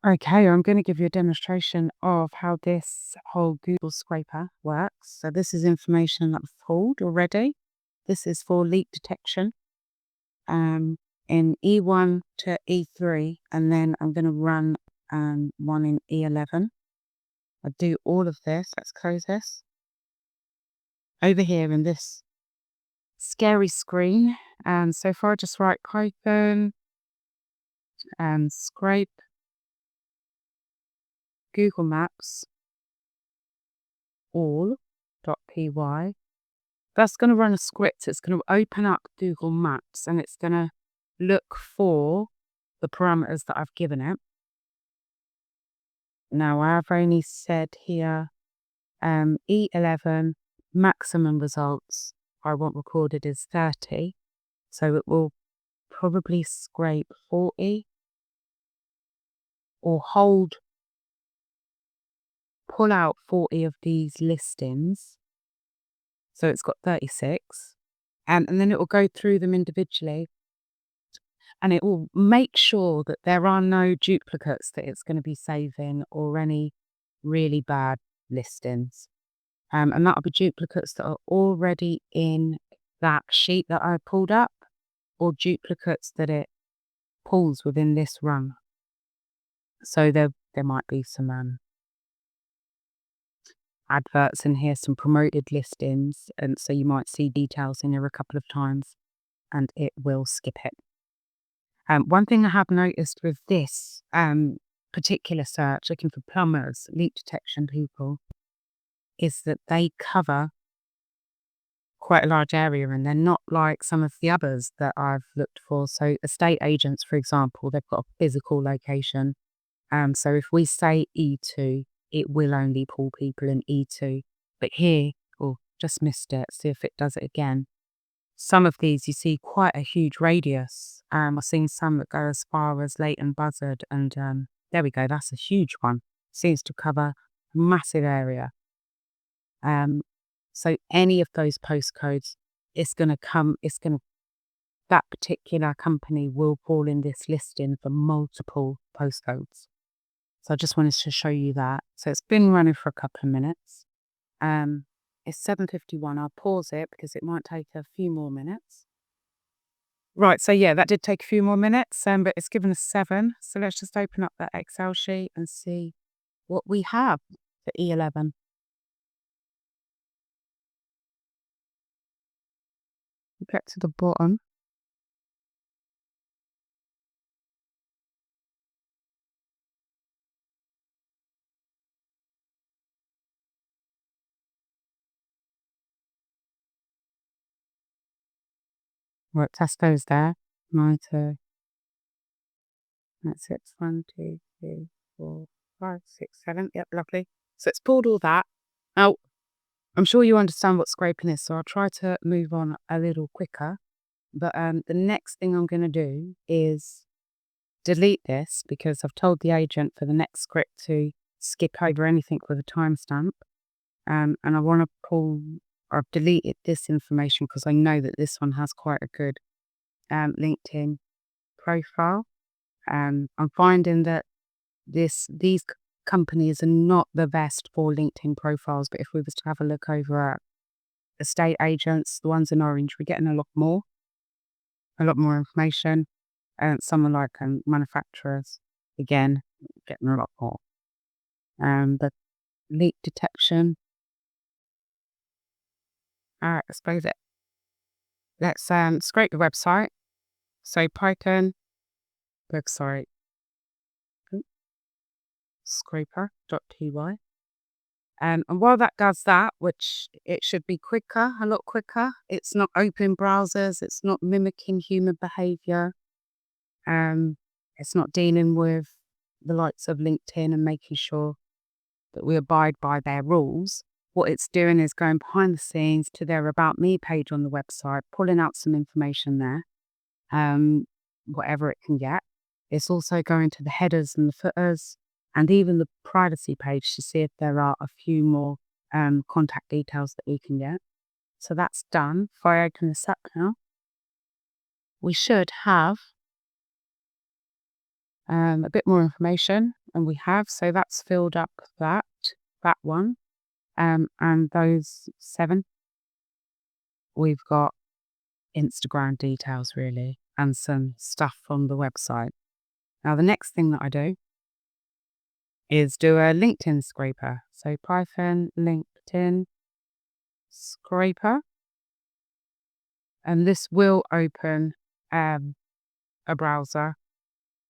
Okay, I'm going to give you a demonstration of how this whole Google scraper works. So this is information that I've pulled already. This is for leak detection in E1 to E3, and then I'm going to run one in E11. I do all of this. Let's close this. Over here in this scary screen, so far I just write Python and scrape Google Maps all.py. That's going to run a script. It's going to open up Google Maps and it's going to look for the parameters that I've given it. Now, I've only said here E11 maximum results I want recorded is 30. So it will probably scrape 40 or pull out 40 of these listings. So it's got 36. And then it will go through them individually. And it will make sure that there are no duplicates that it's going to be saving or any really bad listings. And that'll be duplicates that are already in that sheet that I pulled up or duplicates that it pulls within this run. So there might be some adverts in here, some promoted listings. And so you might see details in here a couple of times and it will skip it. One thing I have noticed with this particular search, looking for plumbers, leak detection people, is that they cover quite a large area and they're not like some of the others that I've looked for. So estate agents, for example, they've got a physical location. So if we say E2, it will only pull people in E2. But here, just missed it. See if it does it again. Some of these you see quite a huge radius. I've seen some that go as far as Leighton Buzzard, and there we go. That's a huge one. Seems to cover a massive area. So any of those postcodes, that particular company will fall in this listing for multiple postcodes. So I just wanted to show you that. So it's been running for a couple of minutes. It's 7:51. I'll pause it because it might take a few more minutes. Right, so yeah, that did take a few more minutes, but it's given us 7. So let's just open up that Excel sheet and see what we have for E11. Get to the bottom. Right, Tesco's there. 9 to, that's it, 1, 2, 3, 4, 5, 6, 7. Yep, lovely. So it's pulled all that. Now, I'm sure you understand what scraping is, so I'll try to move on a little quicker. But the next thing I'm going to do is delete this because I've told the agent for the next script to skip over anything with a timestamp. And I want to I've deleted this information because I know that this one has quite a good LinkedIn profile. I'm finding that these companies are not the best for LinkedIn profiles, but if we was to have a look over at estate agents, the ones in orange, we're getting a lot more information. And someone like manufacturers, again, getting a lot more. The leak detection. All right, let's close it. Let's scrape the website. So Python website scraper.py. And while that does that, which it should be quicker, a lot quicker, it's not open browsers, it's not mimicking human behavior. It's not dealing with the likes of LinkedIn and making sure that we abide by their rules. What it's doing is going behind the scenes to their About Me page on the website, pulling out some information there, whatever it can get. It's also going to the headers and the footers and even the privacy page to see if there are a few more contact details that we can get. So that's done. If I open this up now, we should have a bit more information. and we have. So that's filled up that one. And those 7, we've got Instagram details really and some stuff from the website. Now, the next thing that I do is do a LinkedIn scraper. So Python LinkedIn scraper. And this will open a browser.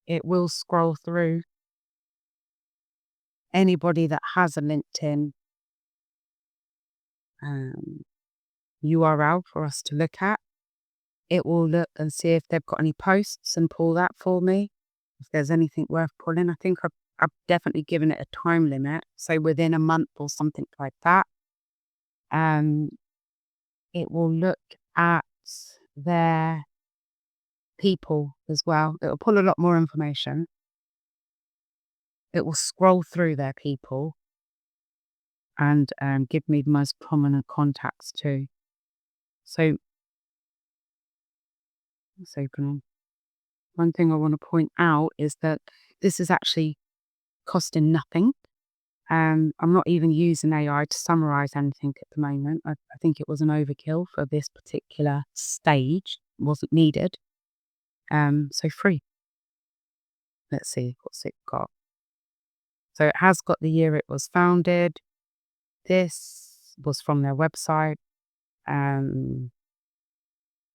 It will scroll through anybody that has a LinkedIn URL for us to look at. It will look and see if they've got any posts and pull that for me. If there's anything worth pulling, I think I've definitely given it a time limit. So within a month or something like that. It will look at their people as well. It will pull a lot more information. It will scroll through their people and give me the most prominent contacts too. So let's open them. One thing I want to point out is that this is actually costing nothing. I'm not even using AI to summarize anything at the moment. I think it was an overkill for this particular stage. It wasn't needed. So free. Let's see, what's it got? So it has got the year it was founded. This was from their website.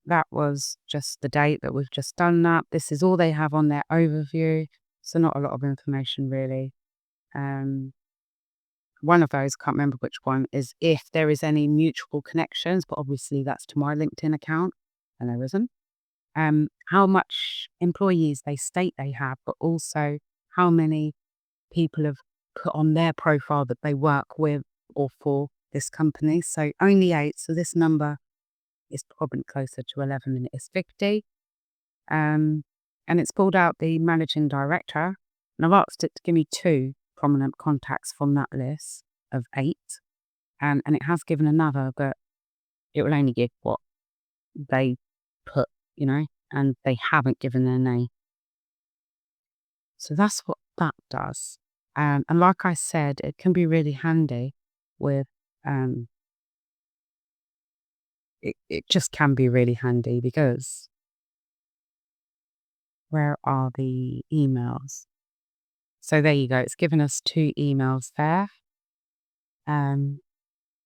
That was just the date that we've just done that. This is all they have on their overview. So not a lot of information really. One of those, can't remember which one, is if there is any mutual connections, but obviously that's to my LinkedIn account and there isn't. How much employees they state they have, but also how many people have put on their profile that they work with or for this company. So only 8. So this number is probably closer to 11 than it is 50. And it's pulled out the managing director, and I've asked it to give me 2 prominent contacts from that list of 8. And it has given another, but it will only give what they put, and they haven't given their name. So that's what that does. And like I said, it can be really handy with, it just can be really handy because where are the emails? So there you go. It's given us 2 emails there.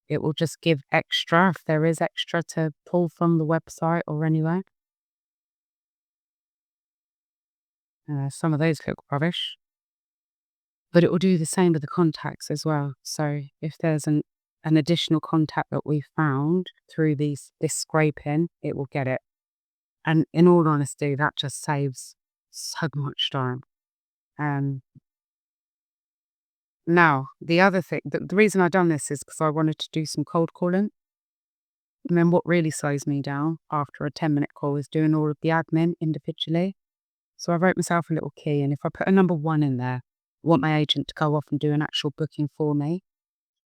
It will just give extra if there is extra to pull from the website or anywhere. Some of those look rubbish. But it will do the same with the contacts as well. So if there's an additional contact that we found through this scraping, it will get it. And in all honesty, that just saves so much time. Now, the other thing, the reason I've done this is because I wanted to do some cold calling. And then what really slows me down after a 10-minute call is doing all of the admin individually. So I wrote myself a little key, and if I put a number 1 in there, I want my agent to go off and do an actual booking for me.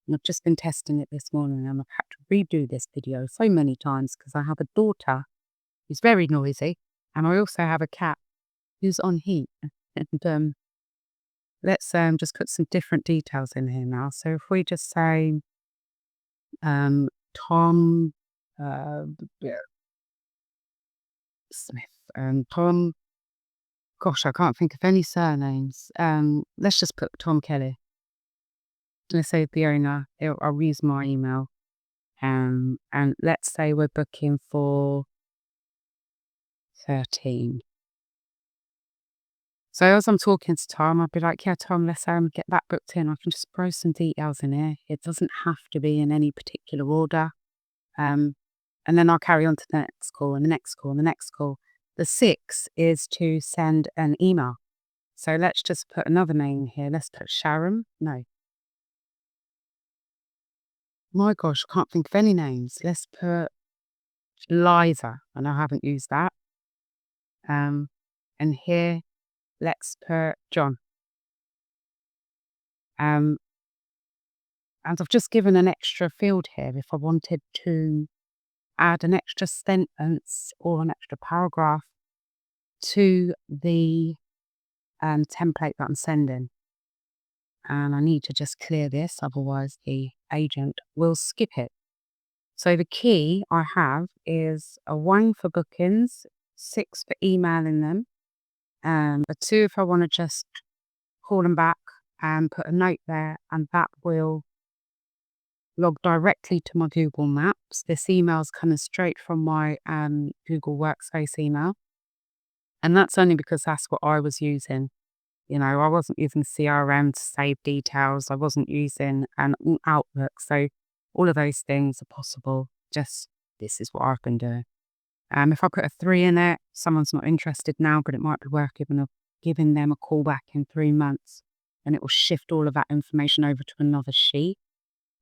And I've just been testing it this morning, and I've had to redo this video so many times because I have a daughter who's very noisy, and I also have a cat who's on heat. And let's just put some different details in here now. So if we just say Tom Smith and Tom, gosh, I can't think of any surnames. Let's just put Tom Kelly. Let's say the owner. I'll use my email. And let's say we're booking for 13. So as I'm talking to Tom, I'd be like, yeah, Tom, let's get that booked in. I can just throw some details in here. It doesn't have to be in any particular order. And then I'll carry on to the next call and the next call and the next call. The 6 is to send an email. So let's just put another name here. Let's put Sharon. No. My gosh, I can't think of any names. Let's put Liza, and I haven't used that. And here, let's put John. And I've just given an extra field here if I wanted to add an extra sentence or an extra paragraph to the template that I'm sending. and I need to just clear this, otherwise the agent will skip it. So the key I have is a 1 for bookings, 6 for emailing them, a 2 if I want to just call them back and put a note there, and that will log directly to my Google Maps. This email is coming straight from my Google Workspace email. And that's only because that's what I was using. You know, I wasn't using CRM to save details. I wasn't using an Outlook. So all of those things are possible. Just this is what I've been doing. If I put a 3 in it, someone's not interested now, but it might be worth giving them a call back in 3 months, and it will shift all of that information over to another sheet.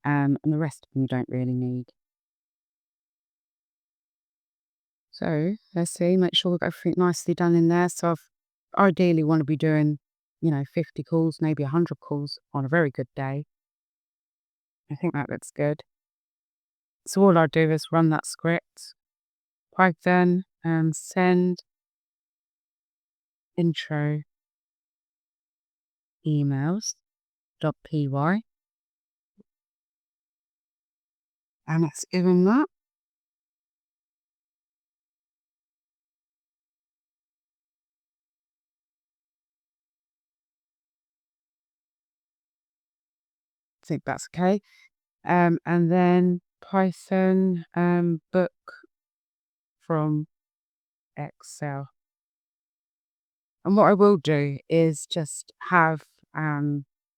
And the rest of them you don't really need. So let's see, make sure we've got everything nicely done in there. So I ideally want to be doing, 50 calls, maybe 100 calls on a very good day. I think that looks good. So all I do is run that script, Python, and send intro emails.py. And let's give them that. I think that's okay. And then Python book from Excel. And what I will do is just have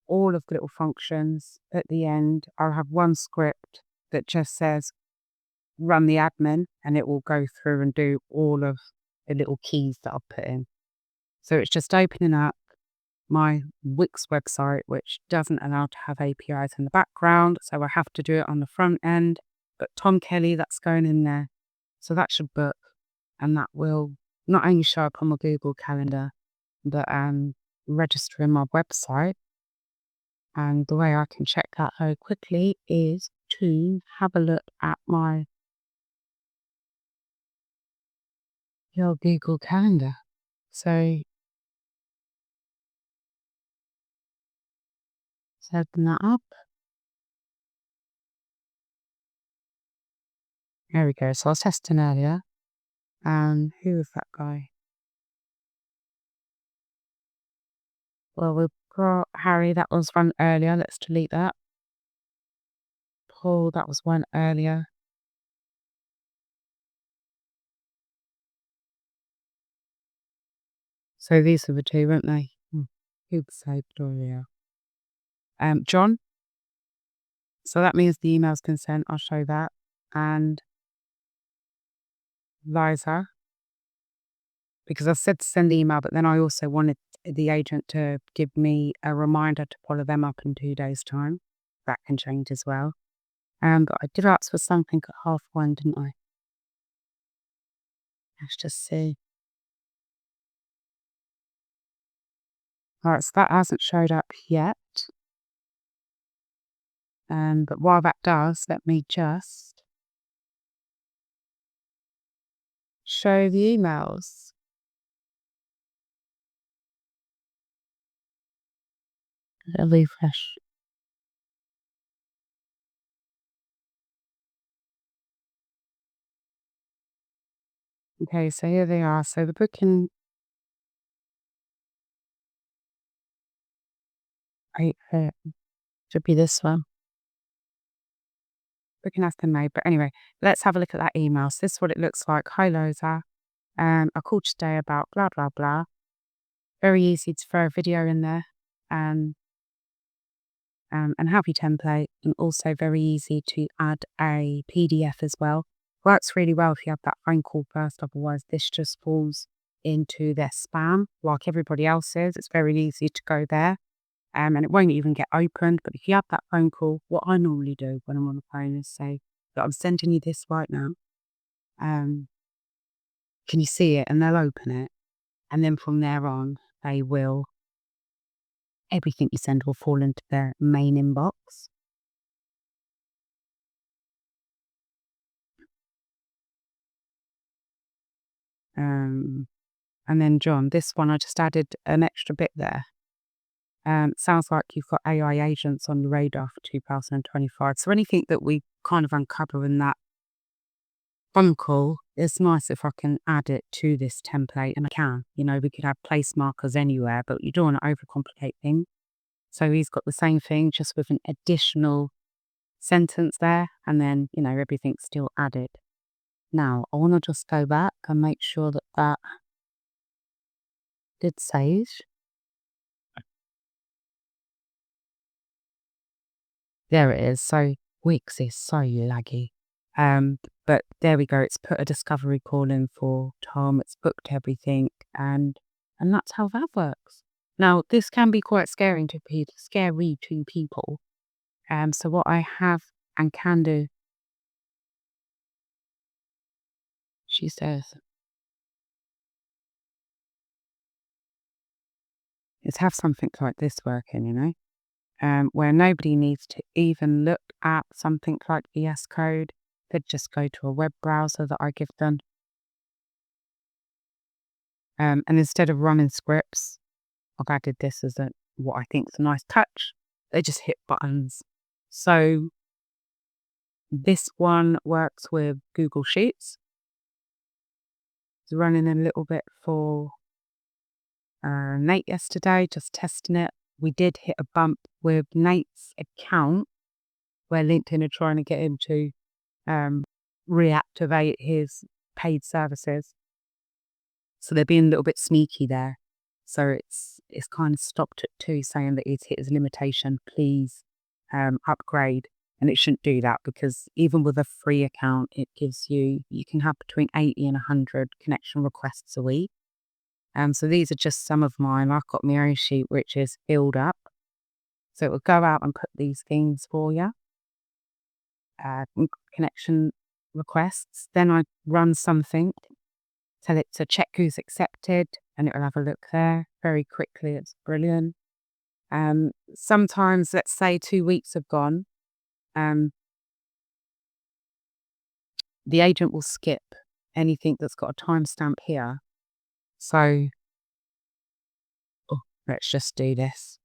all of the little functions at the end. I'll have one script that just says run the admin, and it will go through and do all of the little keys that I've put in. So it's just opening up my Wix website, which doesn't allow to have APIs in the background. So I have to do it on the front end. But Tom Kelly, that's going in there. So that should book, and that will not only show up on my Google Calendar, but register in my website. And the way I can check that very quickly is to have a look at your Google Calendar. So let's open that up. There we go. So I was testing earlier. And who was that guy? Well, we've got Harry, that was one earlier. Let's delete that. Paul, that was one earlier. So these are the two, weren't they? Who saved earlier? John. So that means the email's been sent. I'll show that. And Liza, because I said to send the email, but then I also wanted the agent to give me a reminder to follow them up in 2 days' time. That can change as well. But I did ask for something at 1:30, didn't I? Let's just see. All right, so that hasn't showed up yet. But while that does, let me just show the emails. A refresh. Okay, so here they are. So the booking 8 should be this one. Booking has been made. But anyway, let's have a look at that email. So this is what it looks like. Hi, Loza. I called today about blah, blah, blah. Very easy to throw a video in there. And happy template, and also very easy to add a PDF as well. Works really well if you have that phone call first, otherwise this just falls into their spam like everybody else's. It's very easy to go there, and it won't even get opened. But if you have that phone call, what I normally do when I'm on the phone is say that I'm sending you this right now. Can you see it? And they'll open it, and then from there on, everything you send will fall into their main inbox. And then John, this one I just added an extra bit there. Sounds like you've got AI agents on the radar for 2025. So anything that we kind of uncover in that phone call, it's nice if I can add it to this template, and I can. We could have place markers anywhere, but you don't want to overcomplicate things. So he's got the same thing, just with an additional sentence there, and then, everything's still added. Now, I want to just go back and make sure that that did save. There it is. So Wix is so laggy. But there we go. It's put a discovery call in for Tom. It's booked everything, and that's how that works. Now, this can be quite scary to people. So what I have and can do, she says, is have something like this working, where nobody needs to even look at something like VS Code. They'd just go to a web browser that I give them. And instead of running scripts, I've added this as what I think is a nice touch. They just hit buttons. So this one works with Google Sheets. It's running a little bit for Nate yesterday, just testing it. We did hit a bump with Nate's account where LinkedIn are trying to get him to reactivate his paid services. So they're being a little bit sneaky there. So it's kind of stopped at 2, saying that he's hit his limitation. Please upgrade. And it shouldn't do that, because even with a free account, it gives you can have between 80 and 100 connection requests a week. So these are just some of mine. I've got my own sheet, which is filled up. So it will go out and put these things for you. Connection requests. Then I run something, tell it to check who's accepted, and it will have a look there very quickly. It's brilliant. Sometimes, let's say 2 weeks have gone, the agent will skip anything that's got a timestamp here. So let's just do this.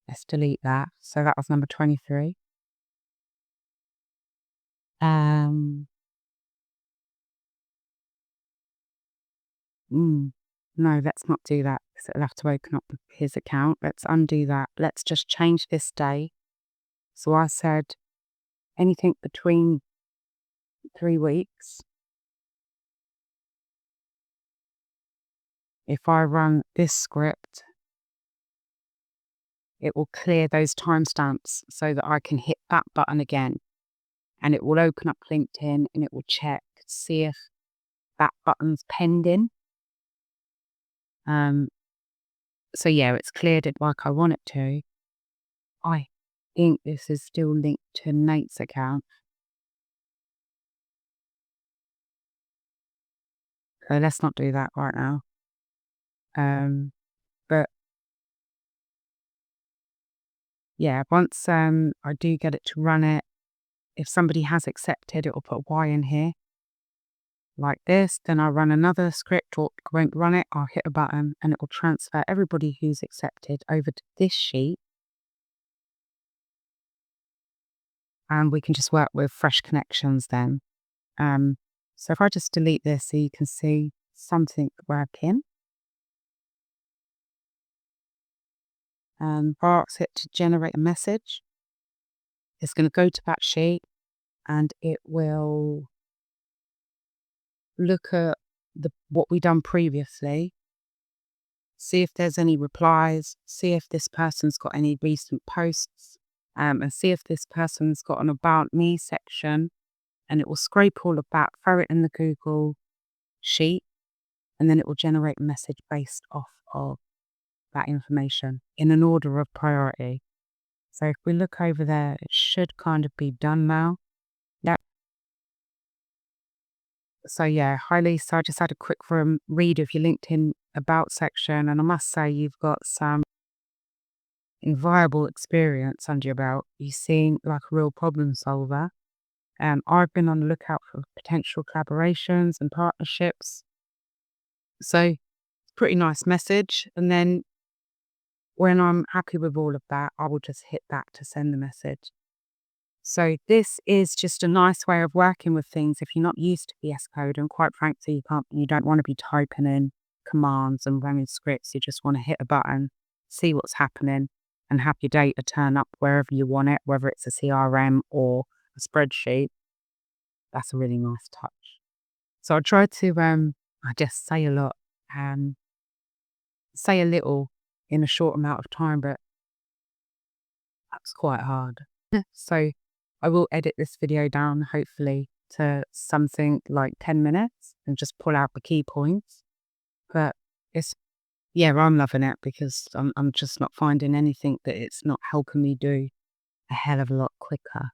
Let's delete that. So that was number 23. No, let's not do that, because it'll have to open up his account. Let's undo that. Let's just change this day. So I said anything between 3 weeks. If I run this script, it will clear those timestamps so that I can hit that button again, and it will open up LinkedIn and it will check, see if that button's pending. So yeah, it's cleared it like I want it to. I think this is still linked to Nate's account. So let's not do that right now. But yeah, once I do get it to run it, if somebody has accepted, it will put Y in here like this. Then I'll run another script, or it won't run it. I'll hit a button and it will transfer everybody who's accepted over to this sheet. And we can just work with fresh connections then. So if I just delete this so you can see something working. And asks it to generate a message. It's going to go to that sheet and it will look at what we've done previously, see if there's any replies, see if this person's got any recent posts, and see if this person's got an About Me section, and it will scrape all of that, throw it in the Google sheet, and then it will generate a message based off of that information in an order of priority. So if we look over there, it should kind of be done now. Yep. So yeah, hi Lisa, I just had a quick read of your LinkedIn About section, and I must say you've got some invaluable experience under your belt. You seem like a real problem solver. I've been on the lookout for potential collaborations and partnerships. So pretty nice message. And then when I'm happy with all of that, I will just hit that to send the message. So this is just a nice way of working with things if you're not used to VS Code, and quite frankly, you don't want to be typing in commands and running scripts. You just want to hit a button, see what's happening, and have your data turn up wherever you want it, whether it's a CRM or a spreadsheet. That's a really nice touch. So I try to I just say a lot, say a little in a short amount of time, but that's quite hard. So I will edit this video down, hopefully, to something like 10 minutes and just pull out the key points. But it's, yeah, I'm loving it because I'm just not finding anything that it's not helping me do a hell of a lot quicker.